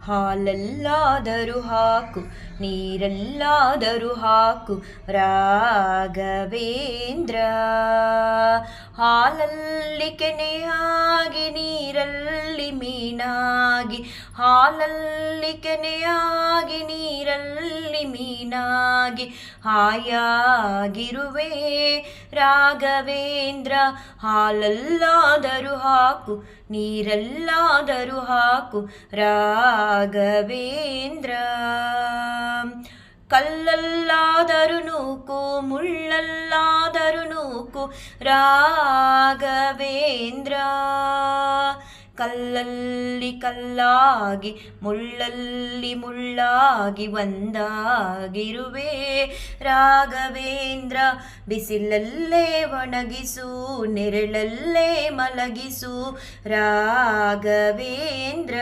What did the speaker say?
ಹಾಲಲ್ಲಾದರೂ ಹಾಕು ನೀರಲ್ಲಾದರೂ ಹಾಕು ರಾಘವೇಂದ್ರ. ಹಾಲಲ್ಲಿ ಕೆನೆಯಾಗಿ ನೀರಲ್ಲಿ ಮೀನಾಗಿ, ಹಾಲಲ್ಲಿ ಕೆನೆಯಾಗಿ ನೀರಲ್ಲಿ ಮೀನಾಗಿ ಹಾಯಾಗಿರುವೆ ರಾಘವೇಂದ್ರ. ಹಾಲಲ್ಲಾದರೂ ಹಾಕು ನೀರಲ್ಲಾದರೂ ಹಾಕು ರಾಘವೇಂದ್ರ. ಕಲ್ಲಲ್ಲಾದರೂ ನೂಕು ಮುಳ್ಳಲ್ಲಾದರೂ ನೂಕು ರಾಘವೇಂದ್ರ. ಕಲ್ಲಲ್ಲಿ ಕಲ್ಲಾಗಿ ಮುಳ್ಳಲ್ಲಿ ಮುಳ್ಳಾಗಿ ಒಂದಾಗಿರುವೆ ರಾಘವೇಂದ್ರ. ಬಿಸಿಲಲ್ಲೇ ಒಣಗಿಸು ನೆರಳಲ್ಲೇ ಮಲಗಿಸು ರಾಘವೇಂದ್ರ.